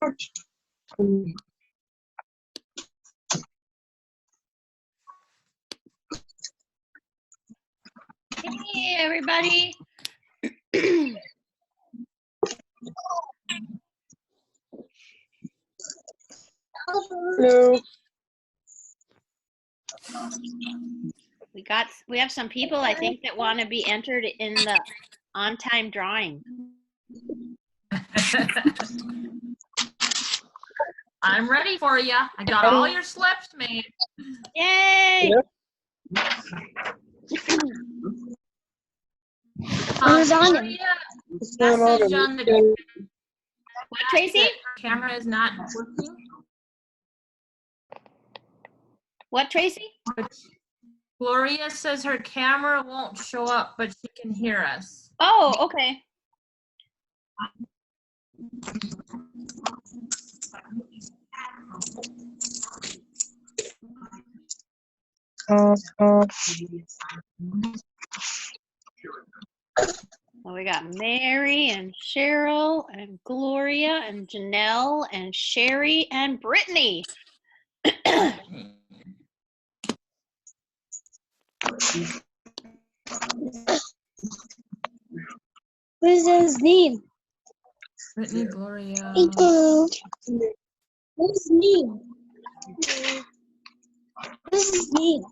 Hey, everybody. Hello. We have some people, I think, that want to be entered in the on-time drawing. I'm ready for you. I got all your slips made. Yay! Who's on Gloria, It's not on message him. on the What, Tracy? camera is not working. What, Tracy? Gloria says her camera won't show up, but she can hear us. Oh, okay. Well, we got Mary and Cheryl and Gloria and Janelle and Sherry and Brittany. What's his name? Brittany, Gloria. What's his name? What's his name?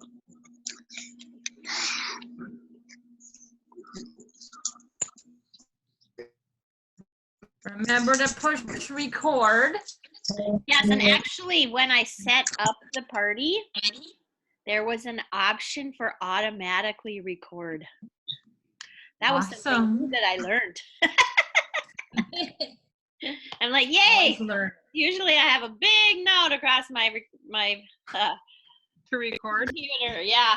Remember to push record. Yes, and actually, when I set up the party, there was an option for automatically record. That was something Awesome. new that I learned. I'm like, yay! Always learn. Usually I have a big note across my To record. computer. Yeah.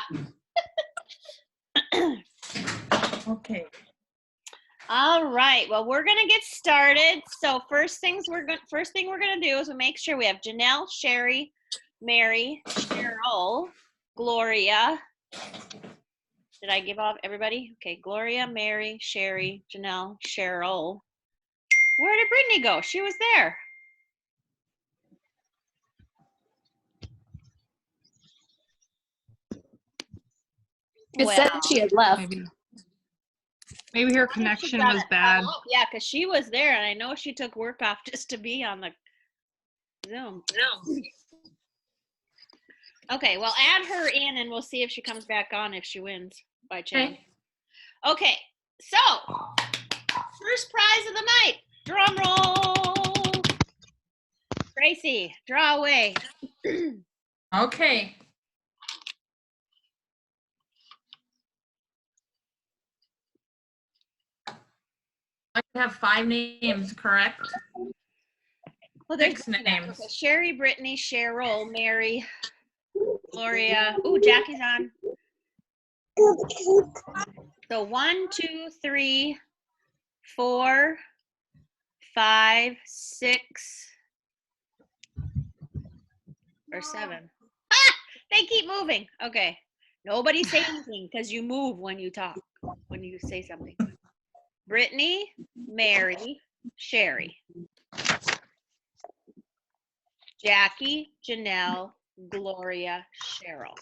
Okay. All right. Well, we're gonna get started. So first thing we're gonna do is we make sure we have Janelle, Sherry, Mary, Cheryl, Gloria. Did I give off everybody? Okay, Gloria, Mary, Sherry, Janelle, Cheryl. Where did Brittany go? She was there. It said she had left. Maybe her connection was bad. Yeah, because she was there, and I know she took work off just to be on the Zoom. Okay, well, add her in, and we'll see if she comes back on if she wins by chance. Okay, so first prize of the night. Drum roll. Gracie, draw away. Okay. I have 5 names, correct? Well, there's 6 names. okay, Sherry, Brittany, Cheryl, Mary, Gloria. Ooh, Jackie's on. So 1, 2, 3, 4, 5, 6, or 7. Ah! They keep moving. Okay. Nobody say anything because you move when you talk, when you say something. Brittany, Mary, Sherry. Jackie, Janelle, Gloria, Cheryl.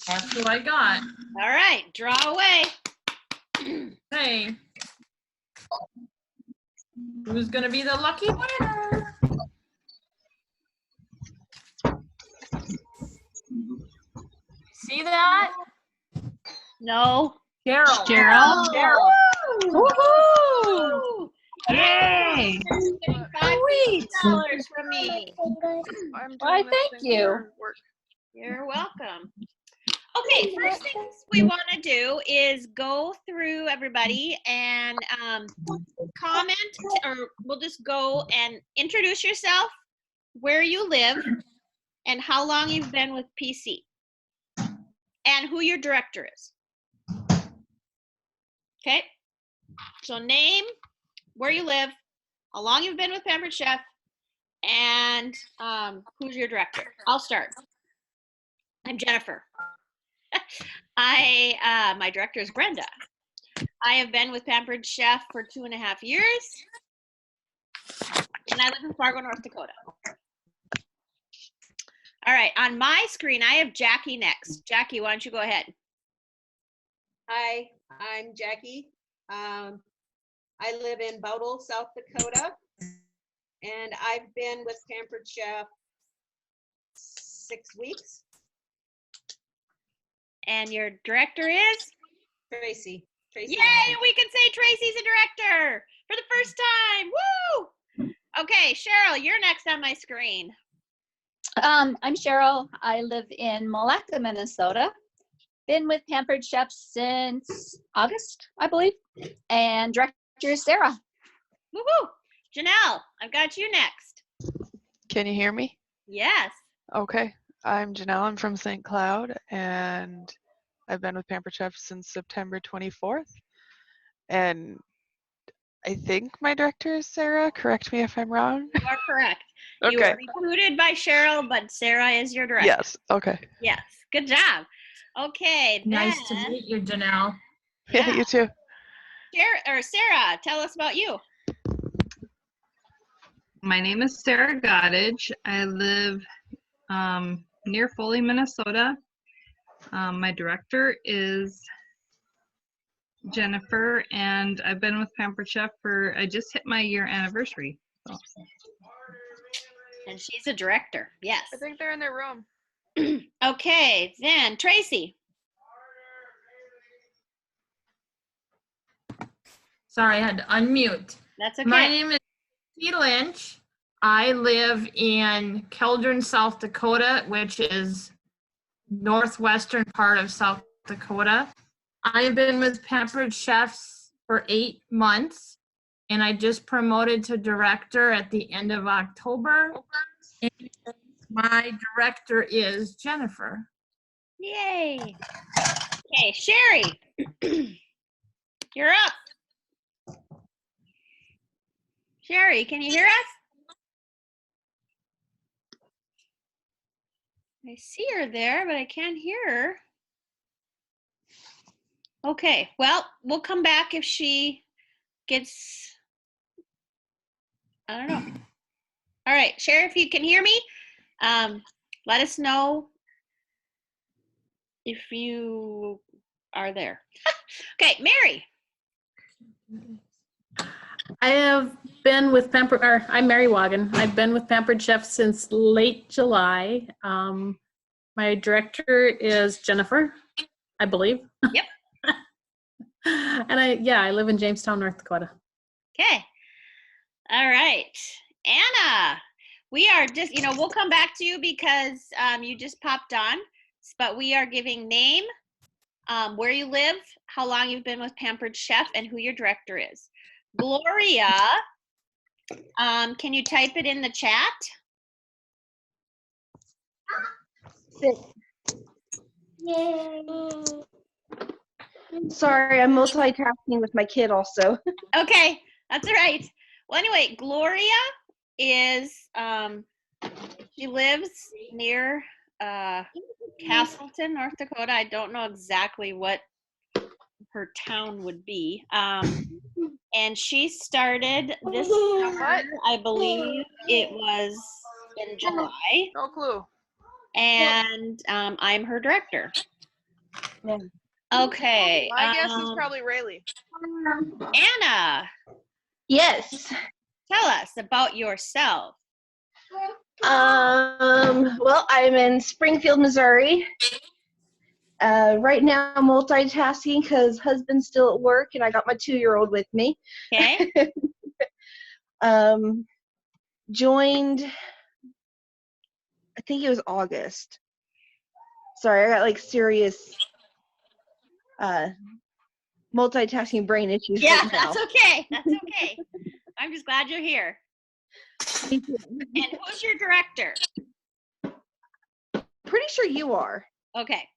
That's who I got. All right, draw away. Hey. Who's gonna be the lucky winner? See that? No. Cheryl. Cheryl? Cheryl. Woohoo! Yay! Sweet. $5 from me. Why, thank you. You're welcome. Okay, first things we want to do is go through everybody and comment, or we'll just go and introduce yourself, where you live, and how long you've been with PC, and who your director is. Okay, so name, where you live, how long you've been with Pampered Chef, and who's your director. I'll start. I'm Jennifer. My director is Brenda. I have been with Pampered Chef for 2.5 years. and I live in Fargo, North Dakota. All right, on my screen, I have Jackie next. Jackie, why don't you go ahead? Hi, I'm Jackie. I live in Bowdle, South Dakota, and I've been with Pampered Chef 6 weeks. And your director is? Tracy. Yay, we can say Tracy's a director for the first time. Woo! Okay, Cheryl, you're next on my screen. I'm Cheryl. I live in Malacca, Minnesota. Been with Pampered Chef since August, I believe. And director is Sarah. Woohoo! Janelle, I've got you next. Can you hear me? Yes. Okay. I'm Janelle. I'm from St. Cloud, and I've been with Pampered Chef since September 24th. And I think my director is Sarah. Correct me if I'm wrong. You are correct. You Okay. were recruited by Cheryl, but Sarah is your director. Yes. Okay. Yes. Good job. Okay. Nice to then- meet you, Janelle. Yeah, you too. Sarah, tell us about you. My name is Sarah Goddage. I live near Foley, Minnesota. My director is Jennifer, and I've been with Pampered Chef I just hit my year anniversary. So. And she's a director. Yes. I think they're in their room. Okay, then Tracy. Sorry, I had to unmute. That's okay. My name is Tracy Lynch. I live in Keldron, South Dakota, which is northwestern part of South Dakota. I have been with Pampered Chefs for 8 months, and I just promoted to director at the end of October. And my director is Jennifer. Yay. Okay, Sherry. You're up. Sherry, can you hear us? I see her there, but I can't hear her. Okay, well, we'll come back if she gets, I don't know. All right, Sherry, if you can hear me, let us know if you are there. Okay, Mary. I have been with I'm Mary Wagon. I've been with Pampered Chef since late July. My director is Jennifer, I believe. Yep. And I live in Jamestown, North Dakota. Okay. All right. Anna, we are just, we'll come back to you because you just popped on, but we are giving name, where you live, how long you've been with Pampered Chef, and who your director is. Gloria, can you type it in the chat? 6. Yay. Sorry, I'm multitasking with my kid also. Okay, that's all right. Well, anyway, Gloria is, she lives near Castleton, North Dakota. I don't know exactly what her town would be. And she started this summer, I believe it was in July. No clue. And I'm her director. Yeah. Okay. My guess is probably Rayleigh. Anna, Yes. tell us about yourself. Well, I'm in Springfield, Missouri. Right now I'm multitasking because husband's still at work and I got my 2-year-old with me. Okay. Joined, I think it was August. Sorry, I got like serious multitasking brain issues Yeah, right now. that's okay. That's okay. I'm just glad you're here. And who's your director? Pretty sure you are. Okay.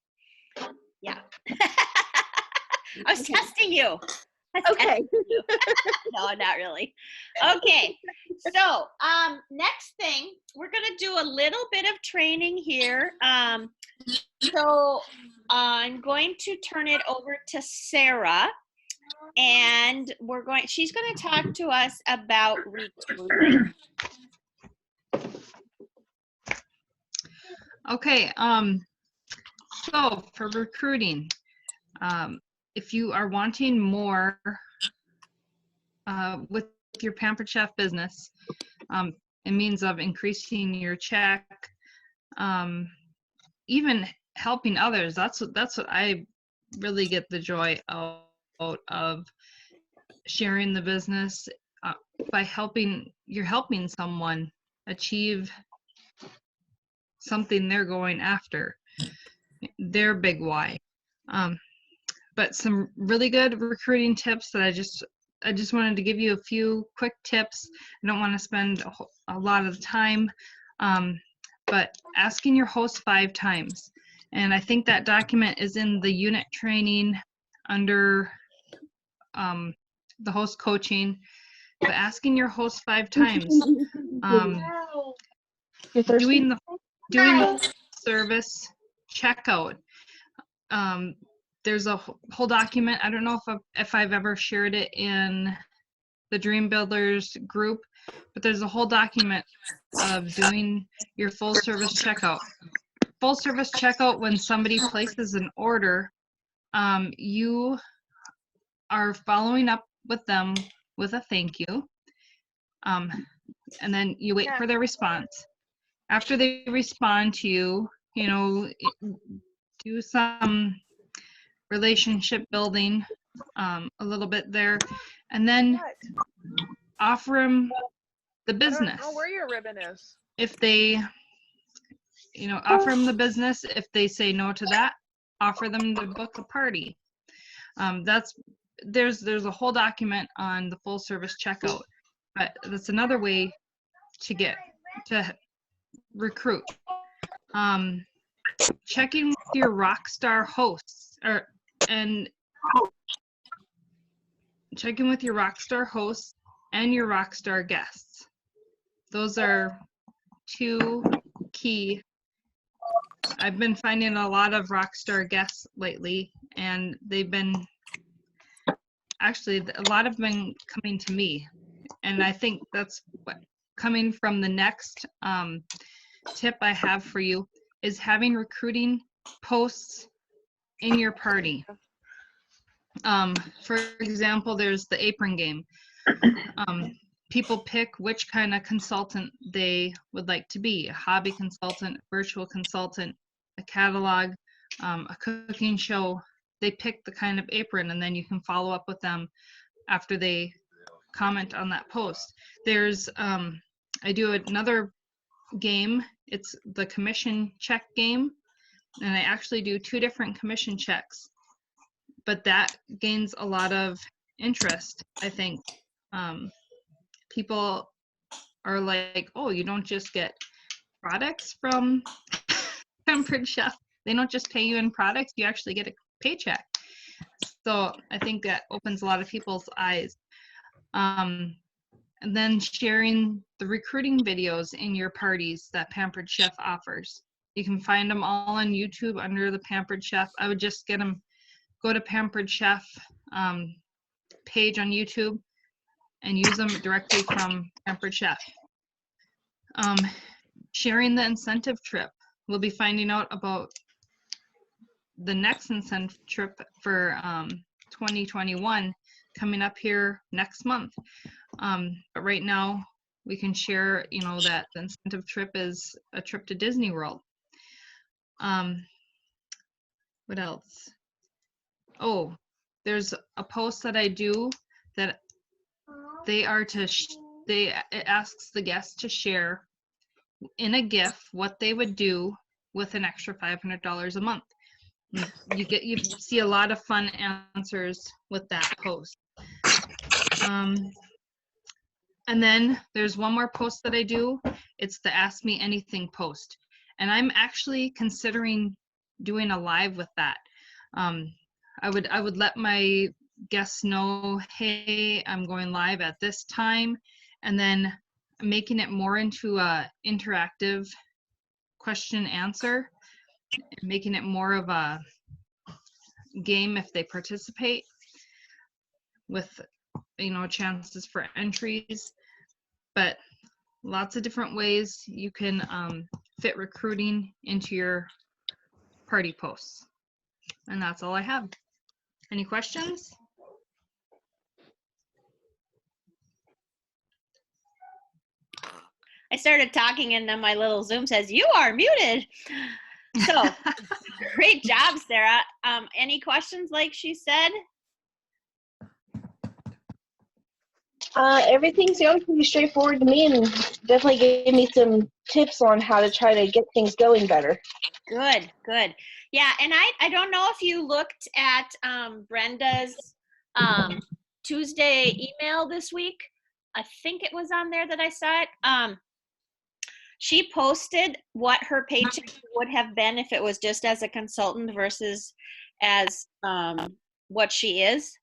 Yeah. I was testing you. Okay. No, not really. Okay. So, next thing, we're going to do a little bit of training here. So, I'm going to turn it over to Sarah. and she's going to talk to us about recruiting. Okay, so for recruiting, if you are wanting more with your Pampered Chef business, in means of increasing your check, even helping others, that's what I really get the joy out of sharing the business, by you're helping someone achieve something they're going after, their big why. But some really good recruiting tips that I just wanted to give you a few quick tips. I don't want to spend a lot of time, but asking your host 5 times. And I think that document is in the unit training under the host doing but asking your host 5 times, doing the service checkout. There's a whole document. I don't know if I've ever shared it in the Dream Builders group, but there's a whole document of doing your full service checkout. Full service checkout, when somebody places an order, you are following up with them with a thank you, and then you wait for their response. After they respond to you, do some relationship building, a little bit there, and then offer them the business. I don't know where your ribbon is. If they, offer them the business. If they say no to that, offer them to book a party. There's a whole document on the full service checkout, but that's another way to recruit. Checking with your Rockstar hosts and your Rockstar guests. Those are 2 key. I've been finding a lot of Rockstar guests lately, and a lot have been coming to me. And I think that's what coming from the next tip I have for you is having recruiting posts in your party. For example, there's the apron game. People pick which kind of consultant they would like to be: a hobby consultant, virtual consultant, a catalog, a cooking show. They pick the kind of apron, and then you can follow up with them after they comment on that post. There's I do another game. It's the commission check game, and I actually do 2 different commission checks, but that gains a lot of interest. I think people are like, oh, you don't just get products from Pampered Chef. They don't just pay you in products, you actually get a paycheck. So I think that opens a lot of people's eyes. And then sharing the recruiting videos in your parties that Pampered Chef offers. You can find them all on YouTube under the Pampered Chef. I would just go to Pampered Chef page on YouTube and use them directly from Pampered Chef. Sharing the incentive trip. We'll be finding out about the next incentive trip for 2021 coming up here next month. But right now we can share, that the incentive trip is a trip to Disney World. What else? Oh, there's a post that I do that it asks the guests to share in a GIF what they would do with an extra $500 a month. You see a lot of fun answers with that post. And then there's one more post that I do. It's the Ask Me Anything post. And I'm actually considering doing a live with that. I would let my guests know, hey, I'm going live at this time, and then making it more into a interactive question answer, making it more of a game if they participate. with, chances for entries. But lots of different ways you can fit recruiting into your party posts. And that's all I have. Any questions? I started talking and then my little Zoom says, you are muted. So great job, Sarah. Any questions like she said? Everything sounds pretty straightforward to me and definitely gave me some tips on how to try to get things going better. Good, good. Yeah, and I don't know if you looked at Brenda's Tuesday email this week. I think it was on there that I saw it. She posted what her paycheck would have been if it was just as a consultant versus as what she is.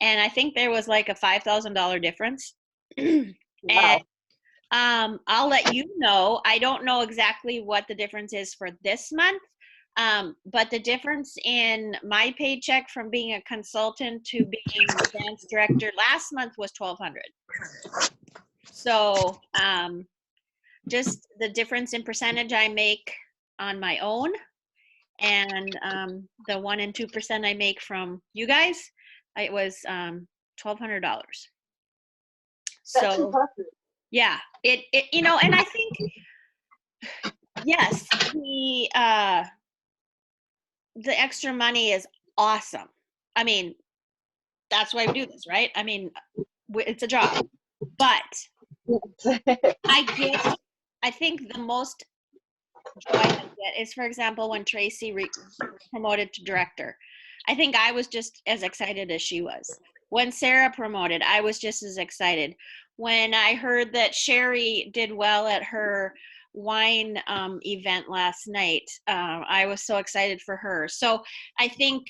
And I think there was like a $5,000 difference. Wow. And I'll let you know. I don't know exactly what the difference is for this month, but the difference in my paycheck from being a consultant to being the dance director last month was $1,200. So just the difference in percentage I make on my own and the 1 and 2% I make from you guys, it was $1,200. That's So impressive. yeah, it and I think yes, the extra money is awesome. I mean, that's why we do this, right? I mean, it's a job, but I think the most joy I get is, for example, when Tracy promoted to director. I think I was just as excited as she was. When Sarah promoted, I was just as excited. When I heard that Sherry did well at her wine event last night, I was so excited for her. So I think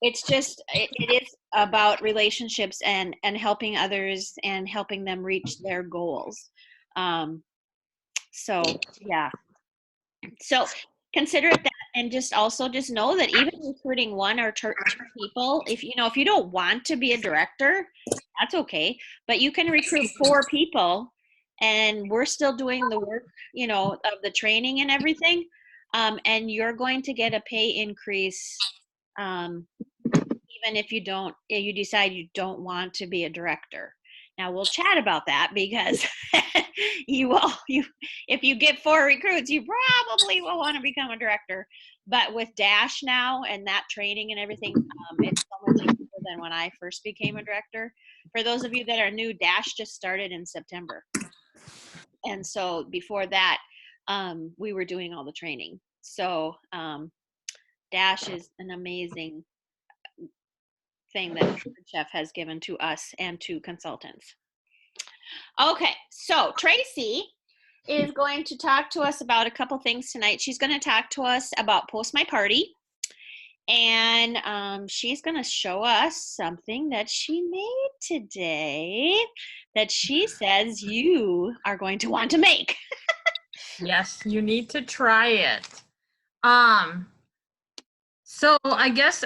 it's just, it is about relationships and helping others and helping them reach their goals. So yeah. So consider it that, and just also just know that even recruiting 1 or 2 people, if you don't want to be a director, that's okay. But you can recruit 4 people, and we're still doing the work, of the training and everything. And you're going to get a pay increase, even if you decide you don't want to be a director. Now we'll chat about that because if you get 4 recruits, you probably will want to become a director. But with Dash now and that training and everything, it's so much easier than when I first became a director. For those of you that are new, Dash just started in September. And so before that, we were doing all the training. So Dash is an amazing thing that Chef has given to us and to consultants. Okay, so Tracy is going to talk to us about a couple things tonight. She's going to talk to us about Post My Party, and she's going to show us something that she made today that she says you are going to want to make. Yes, you need to try it. So I guess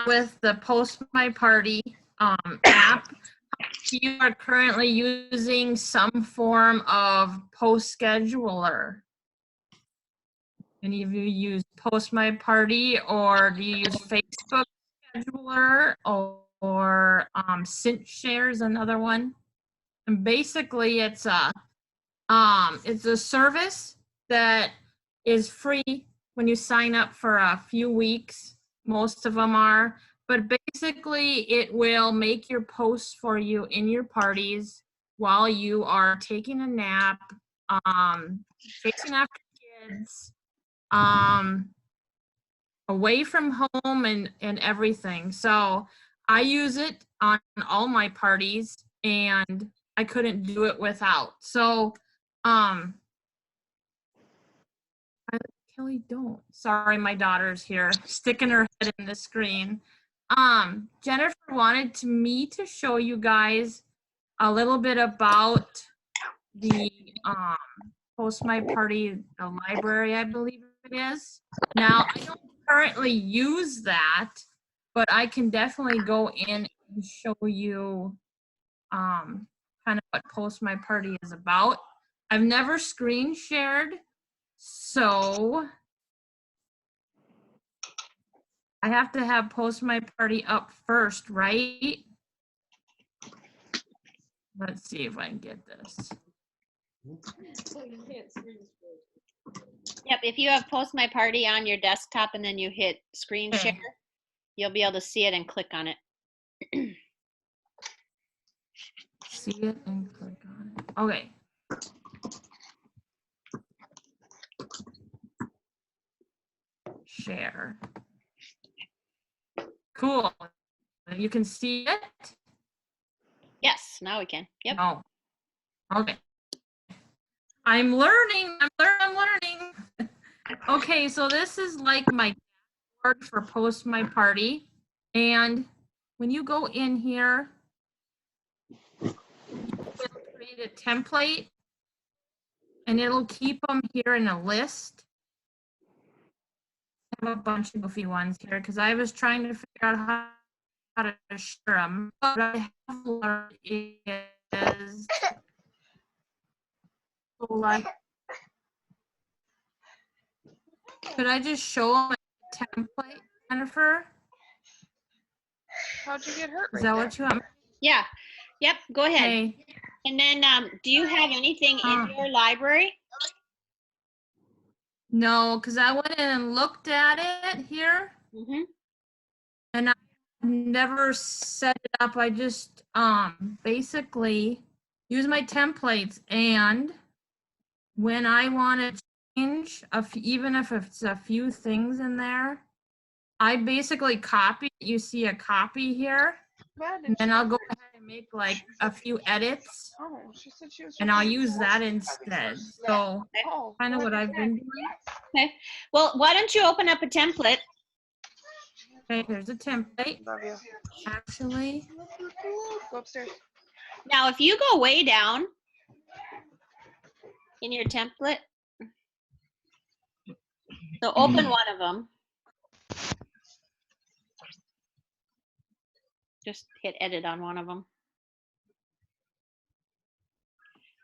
with the Post My Party app, you are currently using some form of post scheduler. Any of you use Post My Party, or do you use Facebook scheduler, or Cinch is another one? And basically it's a service that is free when you sign up for a few weeks. Most of them are, but basically it will make your posts for you in your parties while you are taking a nap, chasing after kids, away from home and everything. So I use it on all my parties, and I couldn't do it without. So Kelly, don't. Sorry, my daughter's here, sticking her head in the screen. Jennifer wanted me to show you guys a little bit about the Post My Party, the library, I believe it is. Now, I don't currently use that, but I can definitely go in and show you kind of what Post My Party is about. I've never screen shared, so I have to have Post My Party up first, right? Let's see if I can get this. Yep, if you have Post My Party on your desktop and then you hit screen Okay. share, you'll be able to see it and click on it. See it and click on it. Okay. Share. Cool. You can see it? Yes, now we can. Yep. No. Okay. I'm learning. I'm learning. Okay, so this is like my dashboard for Post My Party. And when you go in here, you will create a template and it'll keep them here in a list. I have a bunch of goofy ones here because I was trying to figure out how to share them. What I have learned is like, could I just show them a template, Jennifer? How'd you get hurt Is right that there? what you want? Yeah. Yep. Go ahead. Okay. And then, do you have anything in your library? No, because I went in and looked at it here Mm-hmm. and I never set it up. I just basically use my templates, and when I want to change even if it's a few things in there, I basically copy. You see a copy here, Bad, did and then she I'll get go hurt? ahead and make like a few edits, Oh, she said she was. and I'll use that instead. So Oh, kind of well, what I've been doing. Okay. Well, why don't you open up a template? Okay, here's a template. love you. Actually, Go upstairs. Now, if you go way down in your template, so open one of them. Just hit edit on one of them.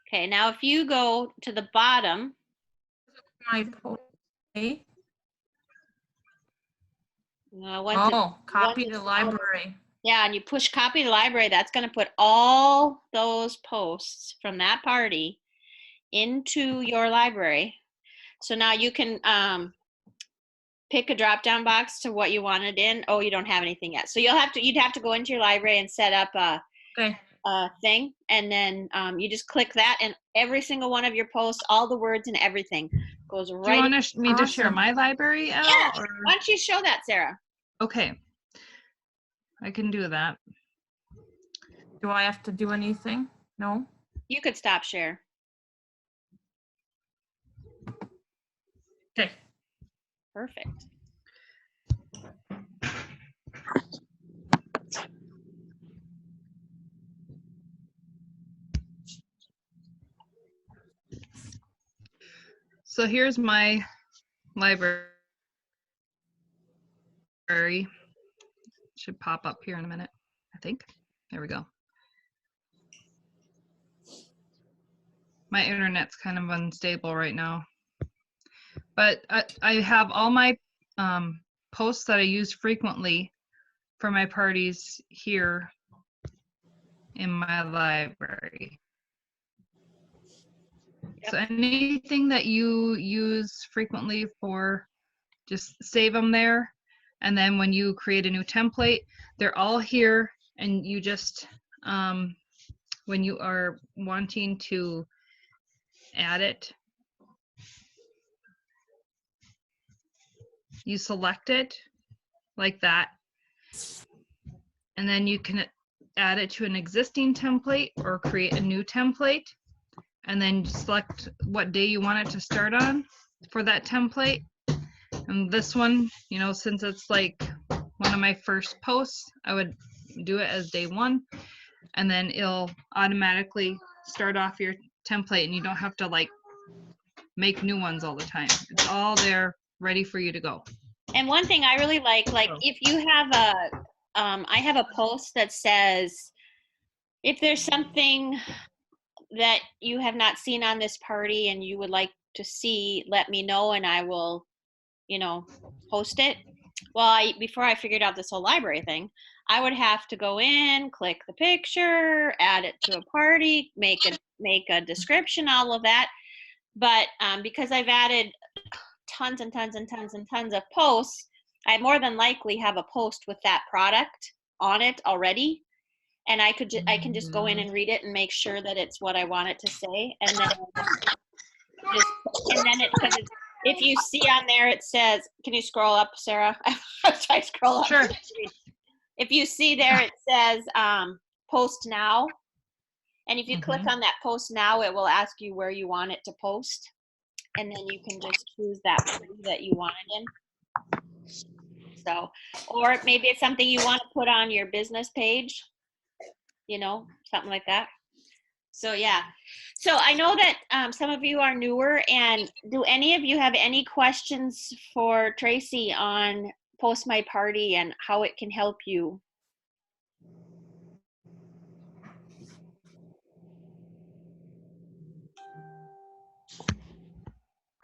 Okay, now if you go to the bottom, my post. Okay. once it- Oh, copy once to it's- library. yeah, and you push copy to library, that's going to put all those posts from that party into your library. So now you can pick a drop down box to what you wanted in. Oh, you don't have anything yet. So you'd have to go into your library and set up Okay. a thing, and then you just click that, and every single one of your posts, all the words and everything goes Do you right. want me to share Awesome. my library out? Yeah. Or? Why don't you show that, Sarah? Okay. I can do that. Do I have to do anything? No? You could stop share. Okay. Perfect. So here's my library. Should pop up here in a minute, I think. There we go. My internet's kind of unstable right now. But I have all my posts that I use frequently for my parties here in my library. So anything that you use frequently for, just save them there. And then when you create a new template, they're all here, and you just, when you are wanting to add it, you select it like that. And then you can add it to an existing template or create a new template. And then select what day you want it to start on for that template. And this one, you know, since it's like one of my first posts, I would do it as day 1. And then it'll automatically start off your template, and you don't have to like make new ones all the time. It's all there ready for you to go. And one thing I really like if you have I have a post that says, if there's something that you have not seen on this party and you would like to see, let me know and I will, post it. Well, before I figured out this whole library thing, I would have to go in, click the picture, add it to a party, make a description, all of that. But because I've added tons and tons and tons and tons of posts, I more than likely have a post with that product on it already, and I can just go in and read it and make sure that it's what I want it to say, and then if you see on there it says, can you scroll up, Sarah? I scroll up. Sure. If you see there it says post now, and if you click on that post now, it will ask you where you want it to post, and then you can just choose that party that you want it in. So, or maybe it's something you want to put on your business page, something like that. So yeah. So I know that some of you are newer, and do any of you have any questions for Tracy on Post My Party and how it can help you?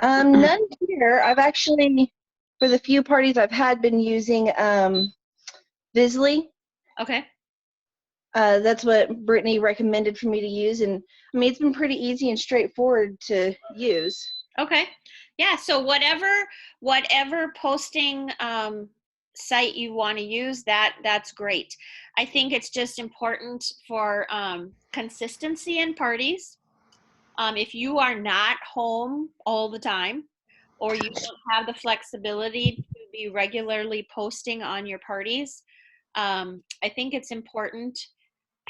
None here. I've actually, for the few parties I've had, been using Visly. Okay. That's what Brittany recommended for me to use, and I mean, it's been pretty easy and straightforward to use. Okay. Yeah. So whatever posting site you want to use, that's great. I think it's just important for consistency in parties. If you are not home all the time, or you don't have the flexibility to be regularly posting on your parties, I think it's important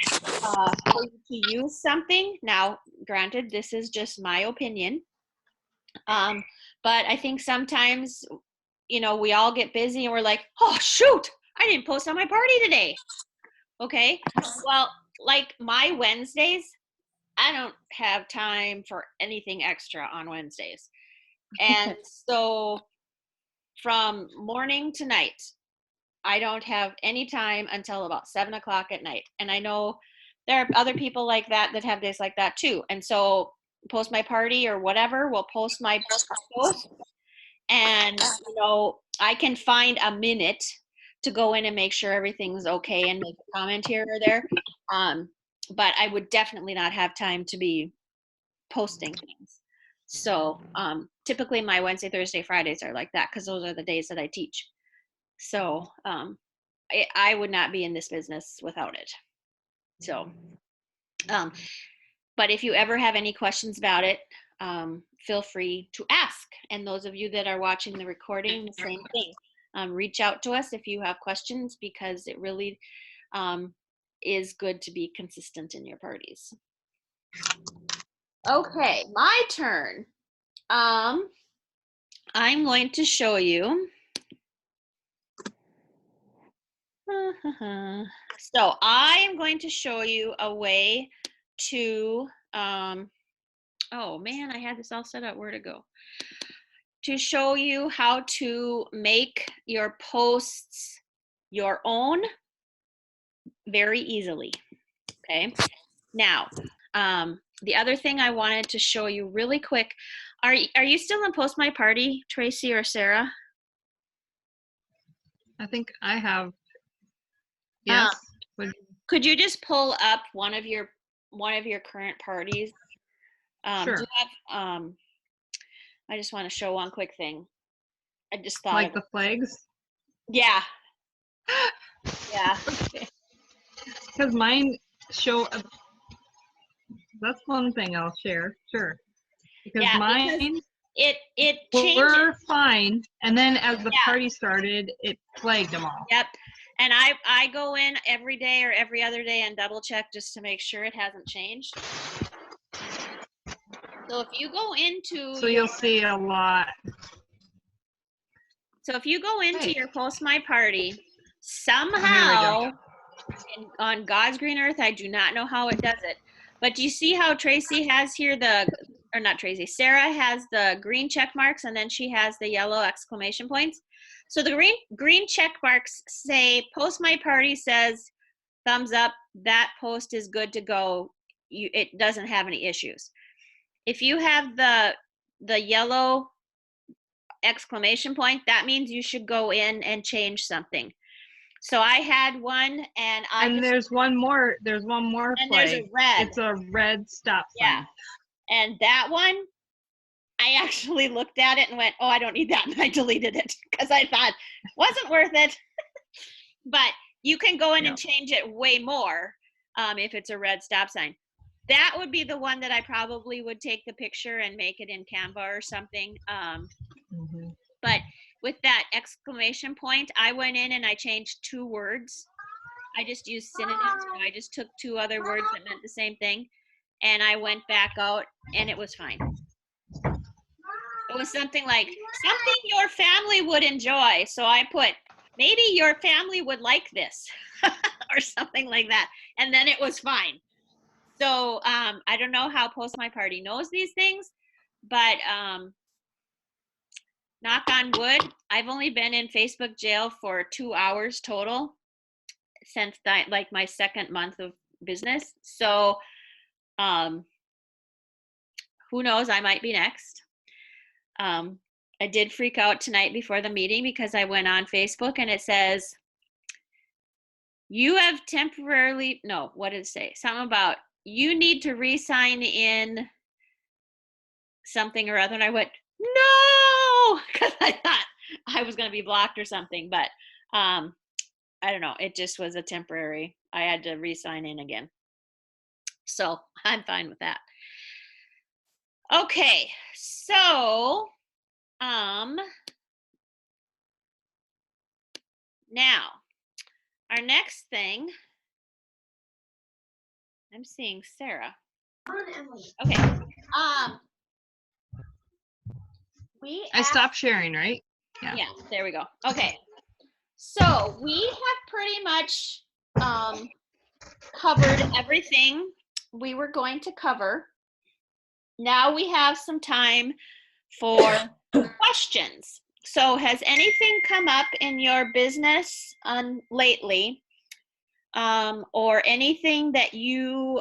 for you to use something. Now, granted, this is just my opinion, but I think sometimes, we all get busy and we're like, oh, shoot, I didn't post on my party today. Okay. Well, like my Wednesdays, I don't have time for anything extra on Wednesdays. And so from morning to night, I don't have any time until about 7 o'clock at night. And I know there are other people like that have days like that too. And so Post My Party or whatever will post my post. And, I can find a minute to go in and make sure everything's okay and make a comment here or there. But I would definitely not have time to be posting things. So typically my Wednesday, Thursday, Fridays are like that because those are the days that I teach. So I would not be in this business without it. So, but if you ever have any questions about it, feel free to ask. And those of you that are watching the recording, the same thing. Reach out to us if you have questions, because it really is good to be consistent in your parties. Okay, my turn. I'm going to show you. So I am going to show you a way to, oh man, I had this all set up. Where'd it go? To show you how to make your posts your own very easily. Okay. Now, the other thing I wanted to show you really quick, are you still in Post My Party, Tracy or Sarah? I think I have. Yes. Could you just pull up one of your current parties? Sure. Do you have, I just want to show one quick thing. I just thought Like of the flags? Yeah. Yeah. Because mine show, that's one thing I'll share, sure. Because Yeah, mine it changes. were fine, and then as the party started, it flagged them all. Yep. And I go in every day or every other day and double check just to make sure it hasn't changed. So if you go into So you'll see a lot. So if you go into your Post My Party, Oh, somehow on God's green earth, I do not know how it does it, but do you see how Tracy has here Sarah has the green check marks and then she has the yellow exclamation points? So the green check marks say post my party says thumbs up. That post is good to go. It doesn't have any issues. If you have the yellow exclamation point, that means you should go in and change something. So I had one, and there's one more. There's one more and there's a flag. red. It's a red stop Yeah. sign. And that one, I actually looked at it and went, oh, I don't need that. And I deleted it because I thought wasn't worth it. But you can go in and change it way more if it's a red stop sign. That would be the one that I probably would take the picture and make it in Canva or something. But with that exclamation point, I went in and I changed 2 words. I just used synonyms. So I just took 2 other words that meant the same thing. And I went back out and it was fine. It was something like, something your family would enjoy. So I put, maybe your family would like this or something like that. And then it was fine. So I don't know how Post My Party knows these things, but knock on wood, I've only been in Facebook jail for 2 hours total since like my 2nd month of business. So who knows, I might be next. I did freak out tonight before the meeting because I went on Facebook and it says, you have temporarily, no, what did it say? Something about you need to re-sign in something or other. And I went, no, because I thought I was going to be blocked or something. But I don't know. It just was a temporary. I had to re-sign in again. So I'm fine with that. Okay, so now our next thing, I'm seeing Sarah. Okay. I stopped sharing, right? Yeah, there we go. Okay. So we have pretty much covered everything we were going to cover. Now we have some time for questions. So has anything come up in your business lately, or anything that you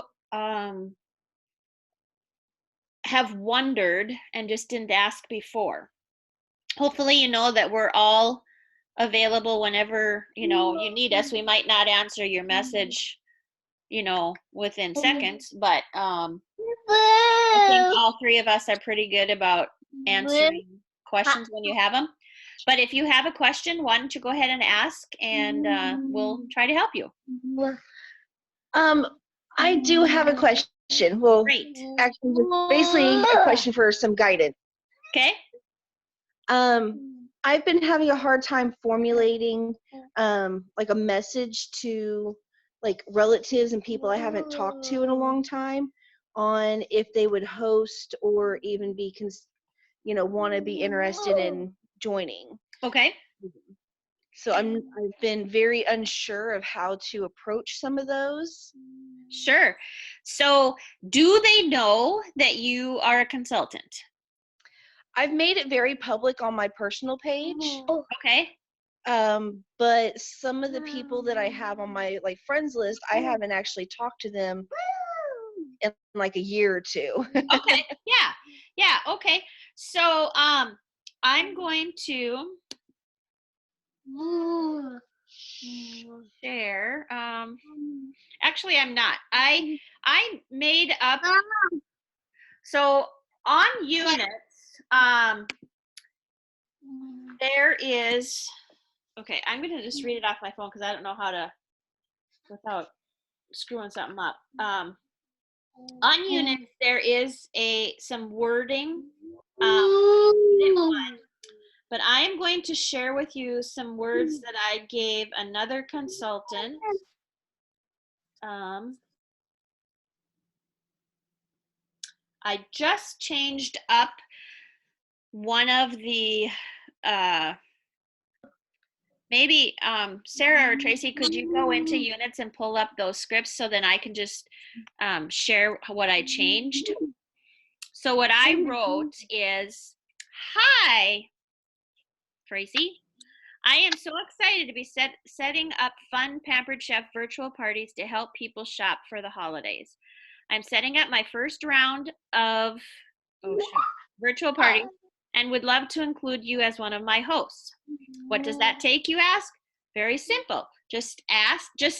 have wondered and just didn't ask before? Hopefully you know that we're all available whenever you need us. We might not answer your message within seconds, but I think all 3 of us are pretty good about answering questions when you have them. But if you have a question, why don't you go ahead and ask, and we'll try to help you. I do have a question. Well, Great. actually, just basically a question for some guidance. Okay. I've been having a hard time formulating like a message to like relatives and people I haven't talked to in a long time on if they would host or even be want to be interested in joining. Okay. So I've been very unsure of how to approach some of those. Sure. So do they know that you are a consultant? I've made it very public on my personal page. Okay. But some of the people that I have on my like friends list, I haven't actually talked to them in like a year or 2. Okay. Yeah. Okay. So I'm going to share. Actually, I'm not. I made up. So on Units, there is. Okay, I'm gonna just read it off my phone because I don't know how to without screwing something up. On Units, there is some wording. Unit 1. But I am going to share with you some words that I gave another consultant. I just changed up one of the, maybe Sarah or Tracy, could you go into Units and pull up those scripts so then I can just share what I changed? So what I wrote is, hi, Tracy. I am so excited to be setting up fun Pampered Chef virtual parties to help people shop for the holidays. I'm setting up my first round of virtual parties and would love to include you as one of my hosts. What does that take, you ask? Very simple. Just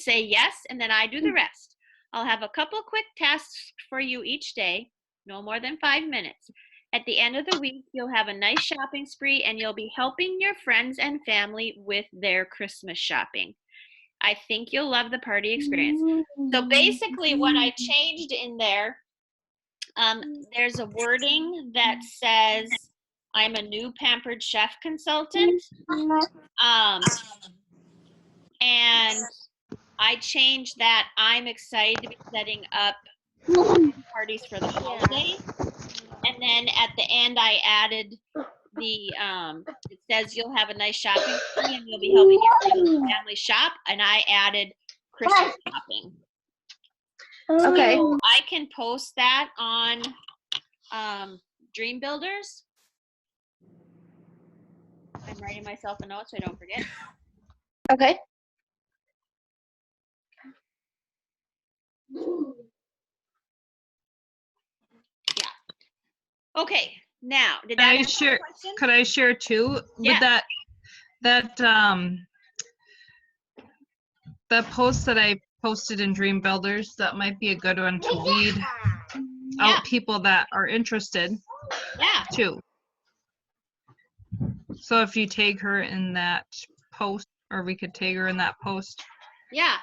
say yes, and then I do the rest. I'll have a couple quick tasks for you each day, no more than 5 minutes. At the end of the week, you'll have a nice shopping spree and you'll be helping your friends and family with their Christmas shopping. I think you'll love the party experience. So basically what I changed in there, there's a wording that says, I'm a new Pampered Chef consultant. And I changed that. I'm excited to be setting up parties for the holidays. And then at the end, I added the, it says you'll have a nice shopping spree and you'll be helping your friends and family shop. And I added Christmas shopping. Okay. So I can post that on Dream Builders. I'm writing myself a note so I don't forget. Okay. Okay, now, did Can that I answer share? your question? Could I share too? Yeah. With that post that I posted in Dream Builders, that might be a good one to weed out people that are interested Yeah. too. So if you tag her in that post, or we could tag her in that post. Yeah.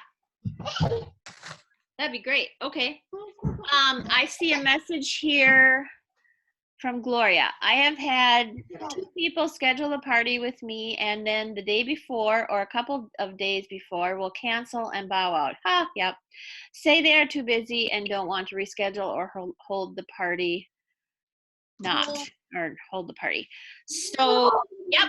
That'd be great. Okay. I see a message here from Gloria. I have had 2 people schedule a party with me and then the day before or a couple of days before will cancel and bow out. Yep. Say they are too busy and don't want to reschedule or hold the party hold the party. So, yep.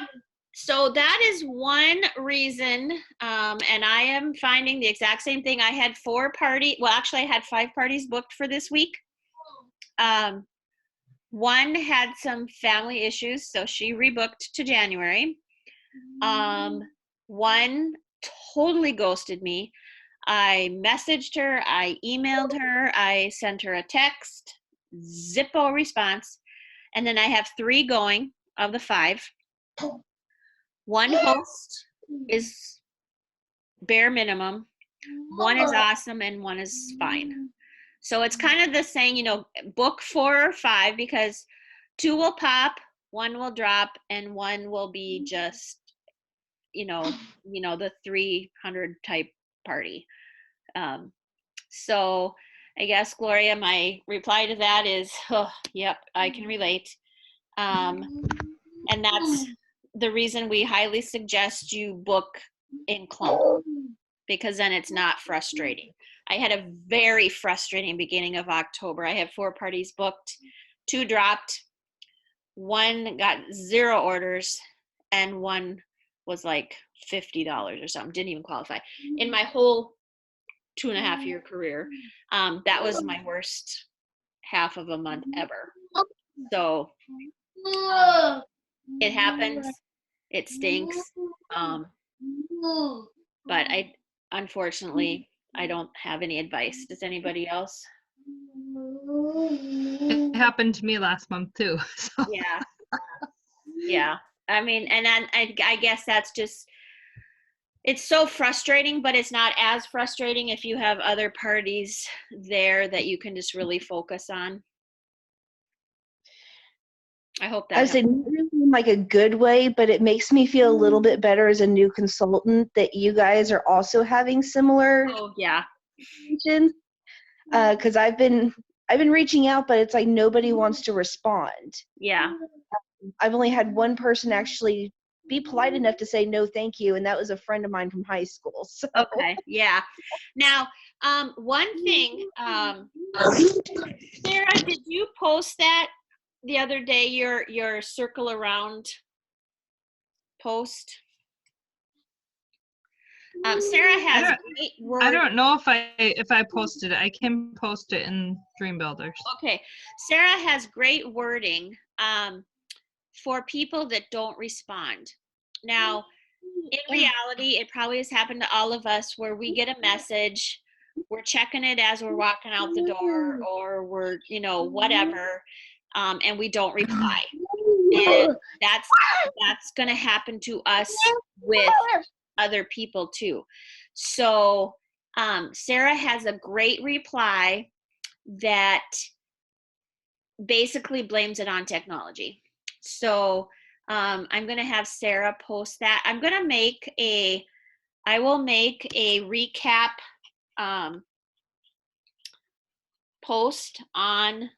So that is one reason, and I am finding the exact same thing. I had 4 parties, well, actually I had 5 parties booked for this week. One had some family issues, so she rebooked to January. One totally ghosted me. I messaged her, I emailed her, I sent her a text, zippo response, and then I have 3 going of the 5. One host is bare minimum, one is awesome, and one is fine. So it's kind of the saying, book 4 or 5 because 2 will pop, 1 will drop, and 1 will be just, the 300 type party. So I guess, Gloria, my reply to that is, yep, I can relate. And that's the reason we highly suggest you book in clump, because then it's not frustrating. I had a very frustrating beginning of October. I had 4 parties booked, 2 dropped, 1 got 0 orders, and 1 was like $50 or something, didn't even qualify. In my whole 2.5 year career, that was my worst half of a month ever. So it happens, it stinks, but unfortunately, I don't have any advice. Does anybody else? It happened to me last month too. So. Yeah. I mean, and then I guess that's just, it's so frustrating, but it's not as frustrating if you have other parties there that you can just really focus on. I hope that I say in like a good way, but it makes me feel a little bit better as a new consultant that you guys are also having similar situations. Because I've been reaching out, but it's like nobody wants to respond. Yeah. I've only had one person actually be polite enough to say no thank you, and that was a friend of mine from high school. So. Okay, yeah. Now, one thing, Sarah, did you post that the other day, your circle around post? Sarah has great wording. I don't know if I posted it. I can post it in Dream Builders. Okay, Sarah has great wording for people that don't respond. Now, in reality, it probably has happened to all of us where we get a message, we're checking it as we're walking out the door, or we're, whatever, and we don't reply. And that's going to happen to us with other people too. So Sarah has a great reply that basically blames it on technology. So I'm going to have Sarah post that. I will make a recap post on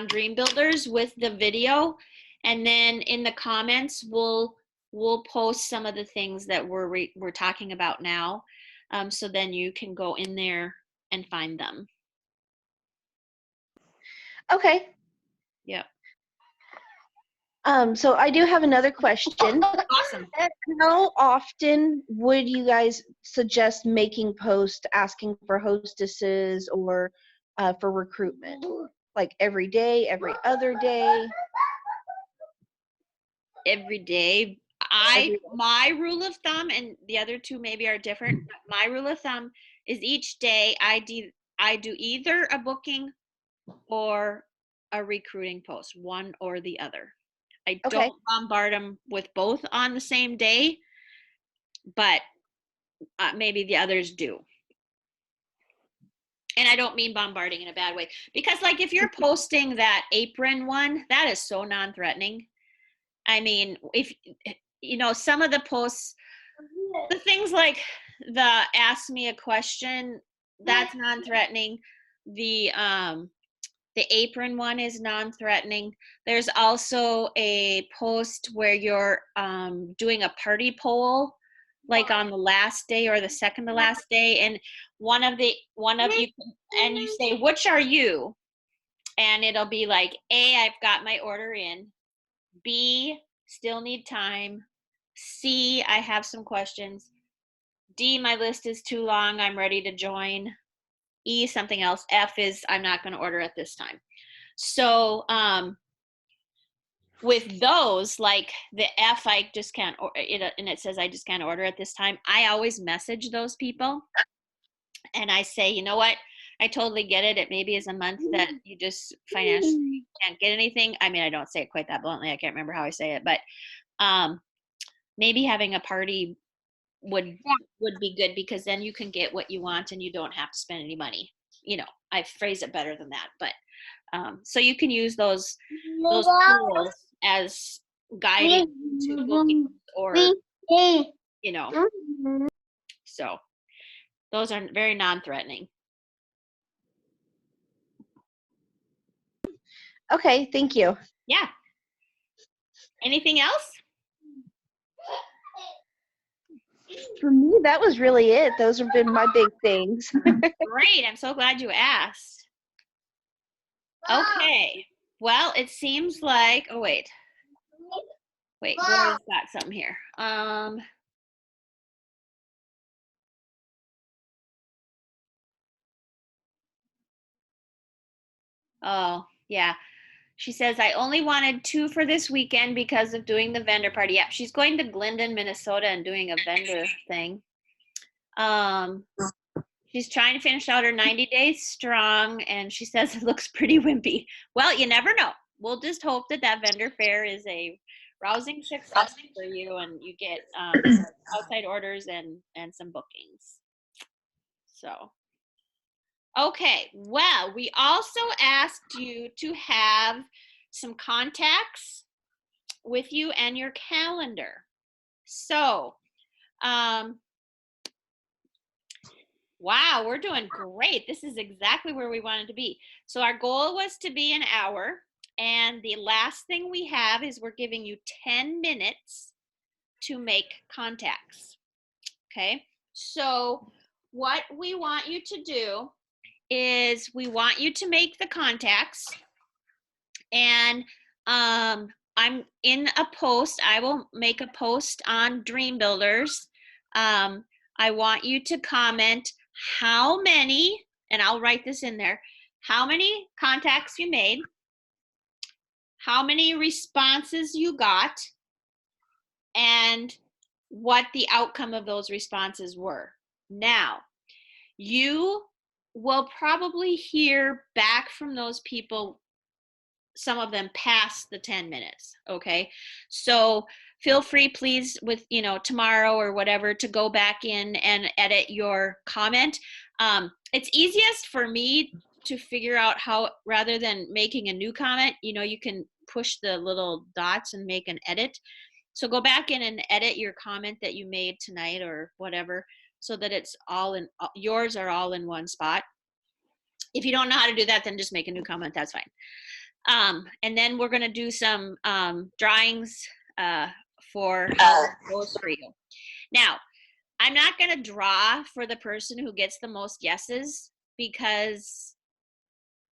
Dream Builders with the video, and then in the comments we'll post some of the things that we're talking about now, so then you can go in there and find them. Okay. Yep. So I do have another question. Awesome. How often would you guys suggest making posts asking for hostesses or for recruitment? Like every day, every other day? Every day. My rule of thumb, and the other two maybe are different, but my rule of thumb is each day I do either a booking or a recruiting post, one or the other. I Okay. don't bombard them with both on the same day, but maybe the others do. And I don't mean bombarding in a bad way, because like if you're posting that apron one, that is so non-threatening. I mean, if some of the posts, the things like the ask me a question, that's non-threatening. The apron one is non-threatening. There's also a post where you're doing a party poll, like on the last day or the second to last day, and one of you, and you say, which are you? And it'll be like, A, I've got my order in. B, still need time. C, I have some questions. D, my list is too long, I'm ready to join. E, something else. F is, I'm not going to order at this time. So with those, like the F, I just can't, and it says I just can't order at this time, I always message those people and I say, you know what, I totally get it. It maybe is a month that you just financially can't get anything. I mean, I don't say it quite that bluntly. I can't remember how I say it, but maybe having a party would be good, because then you can get what you want and you don't have to spend any money. I phrase it better than that, but so you can use those tools as guiding to bookings, or so those are very non-threatening. Okay, thank you. Yeah. Anything else? For me, that was really it. Those have been my big things. Great. I'm so glad you asked. Okay. Well, it seems like, oh, wait, Gloria's got something here. Oh, yeah. She says, I only wanted 2 for this weekend because of doing the vendor party. Yep, she's going to Glendon, Minnesota and doing a vendor thing. She's trying to finish out her 90 days strong, and she says it looks pretty wimpy. Well, you never know. We'll just hope that vendor fair is a rousing success for you, and you get outside orders and some bookings. So, okay. Well, we also asked you to have some contacts with you and your calendar. So, wow, we're doing great. This is exactly where we wanted to be. So our goal was to be an hour. And the last thing we have is we're giving you 10 minutes to make contacts. Okay. So what we want you to do is we want you to make the contacts. And I'm in a post. I will make a post on Dream Builders. I want you to comment how many, and I'll write this in there, how many contacts you made, how many responses you got, and what the outcome of those responses were. Now, you will probably hear back from those people, some of them past the 10 minutes, okay? So feel free, please, with, tomorrow or whatever, to go back in and edit your comment. It's easiest for me to figure out how, rather than making a new comment, you can push the little dots and make an edit. So go back in and edit your comment that you made tonight or whatever, so that it's all in, yours are all in one spot. If you don't know how to do that, then just make a new comment, that's fine. And then we're gonna do some drawings for how it goes for you. Now, I'm not gonna draw for the person who gets the most yeses, because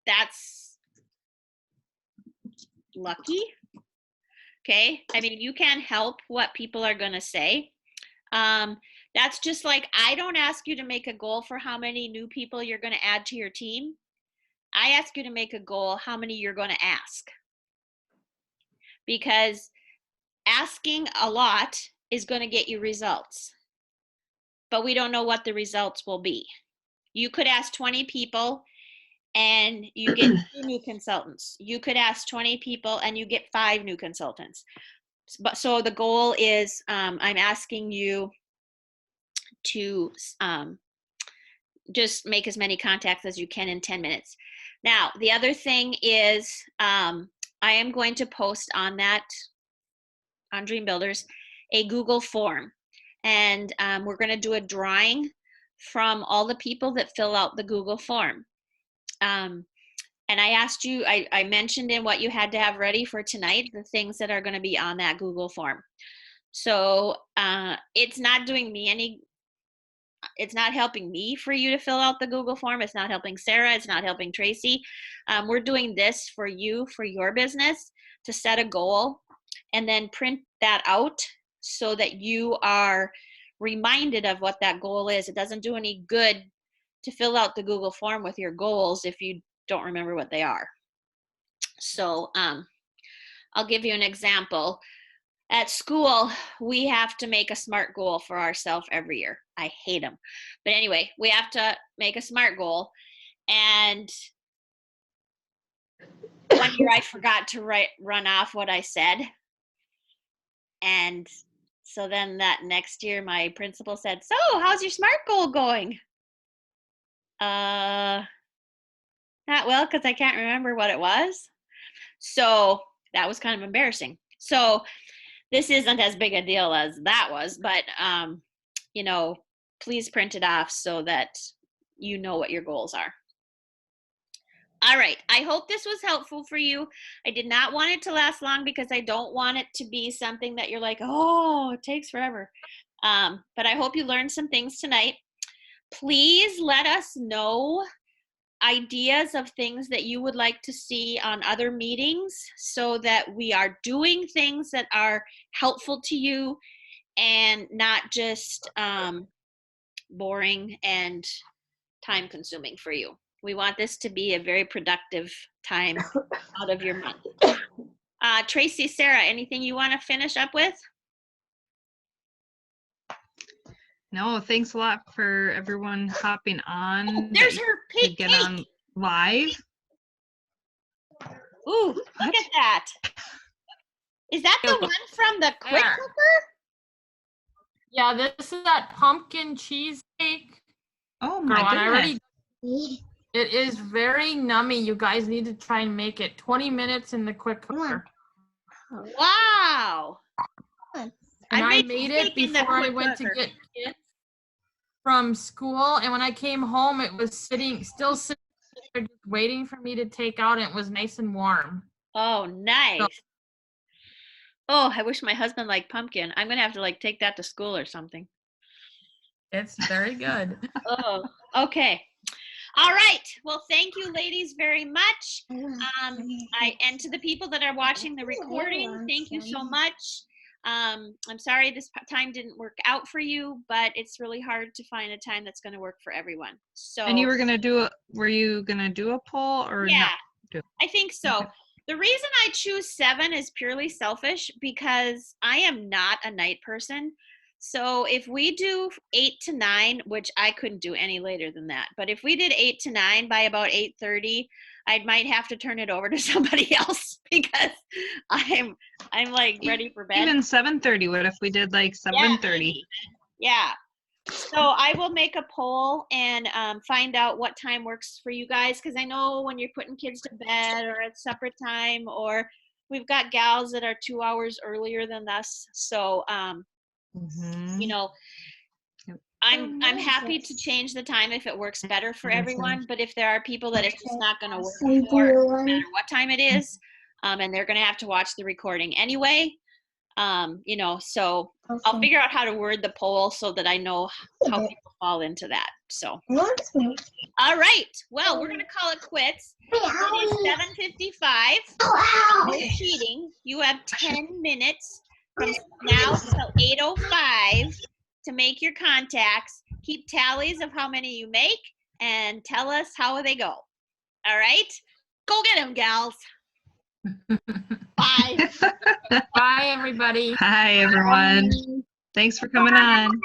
that's lucky. Okay, I mean, you can't help what people are gonna say. That's just like, I don't ask you to make a goal for how many new people you're gonna add to your team. I ask you to make a goal how many you're gonna ask. Because asking a lot is gonna get you results, but we don't know what the results will be. You could ask 20 people and you get 2 new consultants. You could ask 20 people and you get 5 new consultants. But so the goal is, I'm asking you to just make as many contacts as you can in 10 minutes. Now, the other thing is, I am going to post on Dream Builders, a Google form. And we're going to do a drawing from all the people that fill out the Google form. And I asked you, I mentioned in what you had to have ready for tonight, the things that are going to be on that Google form. So it's not doing me any, it's not helping me for you to fill out the Google form. It's not helping Sarah. It's not helping Tracy. We're doing this for you, for your business, to set a goal and then print that out so that you are reminded of what that goal is. It doesn't do any good to fill out the Google form with your goals if you don't remember what they are. So I'll give you an example. At school, we have to make a SMART goal for ourselves every year. I hate them. But anyway, we have to make a SMART goal. And one year I forgot to run off what I said. And so then that next year, my principal said, "So, how's your SMART goal going?" Not well, because I can't remember what it was. So that was kind of embarrassing. So this isn't as big a deal as that was, but please print it off so that you know what your goals are. All right, I hope this was helpful for you. I did not want it to last long because I don't want it to be something that you're like, oh, it takes forever. But I hope you learned some things tonight. Please let us know ideas of things that you would like to see on other meetings so that we are doing things that are helpful to you and not just boring and time consuming for you. We want this to be a very productive time out of your month. Tracy, Sarah, anything you want to finish up with? No, thanks a lot for everyone hopping on. Oh, there's her to pink get cake. on live. Ooh, look at that. Is that the one from the quick There. cooker? Yeah, this is that pumpkin cheesecake. Oh Girl, my and I already, goodness. it is very nummy. You guys need to try and make it 20 minutes in the quick cooker. Wow. And I made it cake in the before I quick went to cooker. get kids from school. And when I came home, it was still sitting there just waiting for me to take out. And it was nice and warm. Oh, nice. Oh, I wish my husband liked pumpkin. I'm going to have to take that to school or something. It's very good. Oh, okay. All right. Well, thank you, ladies, very much. And to the people that are watching the recording, thank you so much. I'm sorry this time didn't work out for you, but it's really hard to find a time that's going to work for everyone. So. And you were gonna do were you gonna do a poll or yeah, not? I think so. Okay. The reason I choose 7 is purely selfish because I am not a night person. So if we do 8 to 9, which I couldn't do any later than that, but if we did 8 to 9 by about 8:30, I might have to turn it over to somebody else because I'm like ready for bed. Even 7:30. What if we did like 7:30? Yeah. So I will make a poll and find out what time works for you guys, because I know when you're putting kids to bed or at supper time, or we've got gals that are 2 hours earlier than us. So you know, Yep. I'm happy to change the time if it works better for everyone. But if there are people that it's just not going to work for, no matter what time it is, and they're going to have to watch the recording anyway, you know, so I'll figure out how to word the poll so that I know how people fall into that. So, all right. Well, we're going to call it quits. It is 7:55. No cheating. You have 10 minutes from now till 8:05 to make your contacts. Keep tallies of how many you make and tell us how they go. All right? Go get them, gals. Bye. Bye, everybody. Hi, everyone. Thanks for coming on.